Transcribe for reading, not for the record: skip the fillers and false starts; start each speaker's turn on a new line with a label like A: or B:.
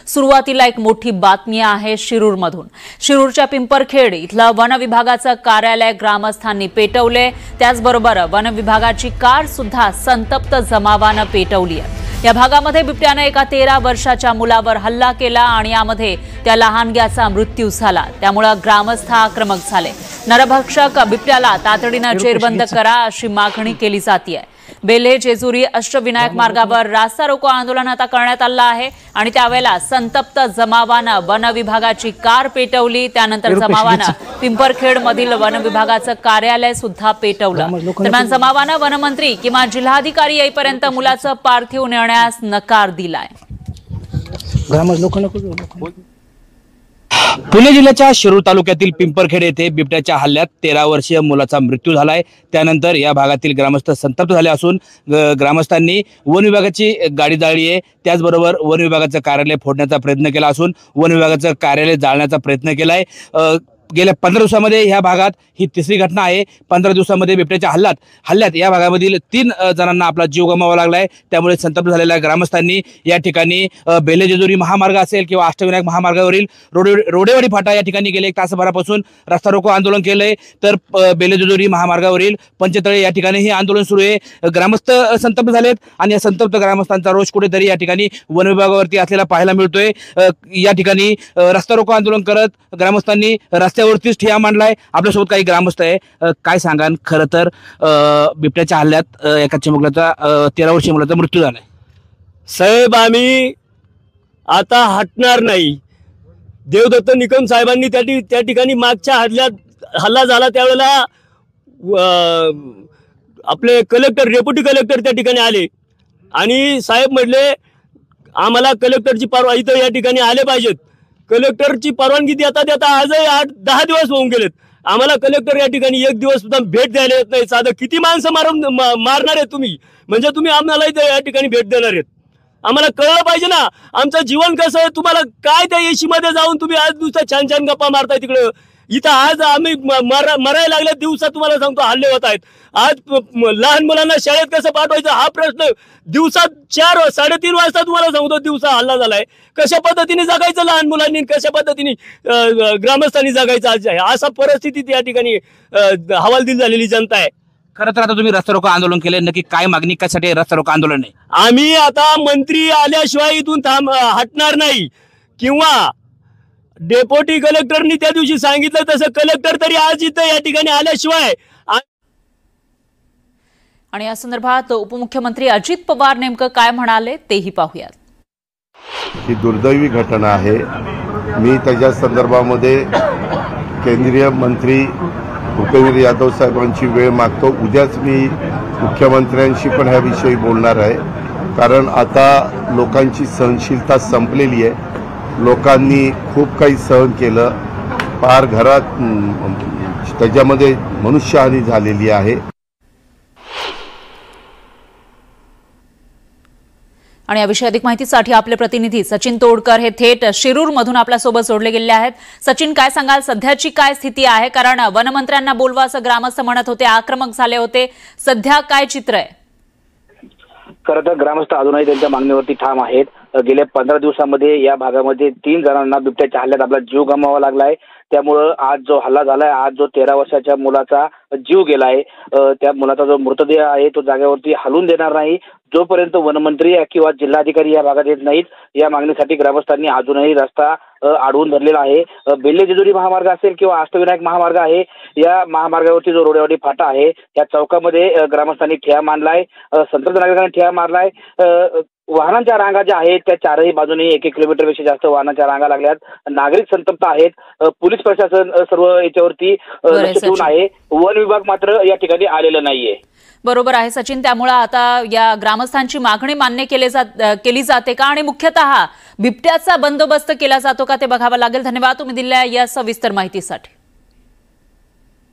A: सुरुवातीला एक मोठी बातमी आहे शिरूरमधून। शिरूरच्या पिंपरखेड इथलं वन विभागाचं कार्यालय ग्रामस्थांनी पेटवले। त्याचबरोबर वन विभागाची कार सुद्धा संतप्त जमावानं पेटवली आहे। या भागामध्ये बिबट्याने एका 13 वर्षाच्या मुलावर हल्ला केला आणि यामध्ये त्या लहानग्याचा मृत्यू झाला। त्यामुळे ग्रामस्थ आक्रमक झाले। नरभक्षक बिबट्याला तातडीने जेरबंद करा अशी मागणी केली जाते। बेल्हे जेजुरी अष्टविनायक मार्गावर रास्ता रोको आंदोलन आता करण्यात आलं आहे आणि त्यावेळेला संतप्त जमावानं वन विभागाची कार पेटवली। त्यानंतर जमावानं पिंपरखेड मधील वन विभागाचं कार्यालय सुद्धा पेटवलं। दरम्यान जमावानं वनमंत्री किंवा जिल्हाधिकारी येईपर्यंत मुलाचं पार्थिव नेण्यास नकार दिलाय।
B: पुणे जिल्ह्याच्या शिरूर तालुक्यातील पिंपरखेड येथे बिबट्याच्या हल्ल्यात 13 वर्षीय मुलाचा मृत्यू झालाय। त्यानंतर या भागातील ग्रामस्थ संतप्त झाले असून ग्रामस्थांनी वन विभागाची गाडी जाळली आहे। त्याचबरोबर वन विभागाचं कार्यालय फोडण्याचा प्रयत्न केला असून वन विभागाचं कार्यालय जाळण्याचा प्रयत्न केलाय। गेल्या 15 दिवसांमध्ये ह्या भागात ही तिसरी घटना आहे। 15 दिवसांमध्ये बिबट्याच्या हल्ल्यात या भागामधील 3 जणांना आपला जीव गमवावा लागलाय। त्यामुळे संतप्त झालेल्या ग्रामस्थांनी या ठिकाणी बेल्हे जेजुरी महामार्ग असेल किंवा अष्टविनायक महामार्गावरील रोडेवाडी फाटा या ठिकाणी गेले 1 तासभरापासून रस्ता रोको आंदोलन केलंय। तर बेल्हे जेजुरी महामार्गावरील पंचतळे या ठिकाणी हे आंदोलन सुरू आहे। ग्रामस्थ संतप्त झालेत आणि या संतप्त ग्रामस्थांचा रोष कुठेतरी या ठिकाणी वन विभागावरती असलेला पाहायला मिळतोय। या ठिकाणी रस्ता रोको आंदोलन करत ग्रामस्थांनी रस्त्यावरतीच ठिय्या मांडलाय। आपल्यासोबत काही ग्रामस्थ आहे, काय सांगाल? खरं तर बिबट्याच्या हल्ल्यात एका चिमुकल्याचा 13 वर्षीय मुलाचा मृत्यू झालाय।
C: साहेब, आम्ही आता हटणार नाही। देवदत्त निकम साहेबांनी त्या ठिकाणी मागच्या हल्ला झाला त्यावेळेला आपले कलेक्टर, डेप्युटी कलेक्टर त्या ठिकाणी आले आणि साहेब म्हटले आम्हाला कलेक्टरची परवानगी इथं या ठिकाणी आले पाहिजेत। कलेक्टरची परवानगी देता आजही 8-10 दिवस होऊन गेलेत। आम्हाला कलेक्टर या ठिकाणी 1 दिवस सुद्धा भेट द्यायला येत नाही। साधं किती माणसं मारणार आहे तुम्ही? म्हणजे तुम्ही आम्हाला इथं या ठिकाणी भेट देणार आहेत? आम्हाला कळलं पाहिजे ना आमचं जीवन कसं आहे। तुम्हाला काय त्या एसी मध्ये जाऊन तुम्ही आज नुसतं छान छान गप्पा मारताय तिकडं। इथं आज आम्ही मरायला लागल्या दिवसा तुम्हाला सांगतो हल्ले होत आहेत। आज लहान मुलांना शाळेत कसं पाठवायचं हा प्रश्न दिवसा 4-3:30 वाजता तुम्हाला सांगतो दिवसा हल्ला झालाय। कशा पद्धतीने जगायचं लहान मुलांनी, कशा पद्धतीने ग्रामस्थांनी जगायचं आज आहे असा परिस्थितीत या ठिकाणी हवालदिल झालेली जनता आहे।
B: खरं तर आता तुम्ही रस्ता रोको आंदोलन केले, नक्की काय मागणी कशासाठी रस्ता रोको आंदोलन आहे?
C: आम्ही आता मंत्री आल्याशिवाय इथून हटणार नाही किंवा डेप्युटी कलेक्टरनी त्या दिवशी सांगितलं तसं कलेक्टर तरी आज इथं या ठिकाणी आल्याशिवाय।
A: आणि या संदर्भात उपमुख्यमंत्री अजित पवार नेमकं काय म्हणाले तेही पाहूयात।
D: ही दुर्दैवी घटना आहे। मी त्याच्या संदर्भामध्ये केंद्रीय मंत्री भूपेंद्र यादव साहेबांची वेळ मागतो। उद्याच मी मुख्यमंत्र्यांशी पण ह्याविषयी बोलणार आहे, कारण आता लोकांची सहनशीलता संपलेली आहे। लोकांनी खूप काही सहन केलं, फार घरात त्याच्यामध्ये मनुष्यहानी झालेली आहे।
A: आणि याविषयी अधिक माहितीसाठी आपले प्रतिनिधी सचिन तोडकर हे थेट शिरूरमधून आपल्यासोबत जोडले गेले आहेत। सचिन, काय सांगाल, सध्याची काय स्थिती आहे? कारण वनमंत्र्यांना बोलवा असं ग्रामस्थ म्हणत होते, आक्रमक झाले होते, सध्या काय चित्र आहे?
E: खरं तर ग्रामस्थ अजूनही त्यांच्या मागणीवरती ठाम आहेत। गेल्या 15 दिवसांमध्ये या भागामध्ये 3 जणांना बिबट्याच्या हल्ल्यात आपला जीव गमवावा लागलाय। त्यामुळे आज जो हल्ला झालाय, आज जो 13 वर्षाच्या मुलाचा जीव गेलाय, त्या मुलाचा जो मृतदेह आहे तो जागेवरती हलवून देणार नाही जोपर्यंत वनमंत्री किंवा जिल्हाधिकारी या भागात येत नाहीत। या मागणीसाठी ग्रामस्थांनी अजूनही रस्ता अडवून धरलेला आहे। बेल्हे जेजुरी महामार्ग असेल किंवा अष्टविनायक महामार्ग आहे, या महामार्गावरती जो रोडेवाडी फाटा आहे त्या चौकामध्ये ग्रामस्थांनी ठिय्या मांडलाय, संतप्त नागरिकांनी ठिय्या मारलाय। वाहनांच्या रांगा ज्या आहेत त्या 4ही बाजूनी 1-1 किलोमीटरपेक्षा जास्त वाहनांच्या रांगा लागल्यात। नागरिक संतप्त आहेत। पोलीस प्रशासन सर्व याच्यावरती लक्ष ठेवून आहे। वन विभाग मात्र या ठिकाणी आलेलं नाहीये।
A: बरोबर आहे सचिन, त्यामुळे आता या ग्रामस्थांची मागणी मान्य केली जाते का आणि मुख्यतः बिबट्याचा बंदोबस्त केला जातो का ते बघावं लागेल। धन्यवाद तुम्ही दिलेल्या या सविस्तर माहितीसाठी।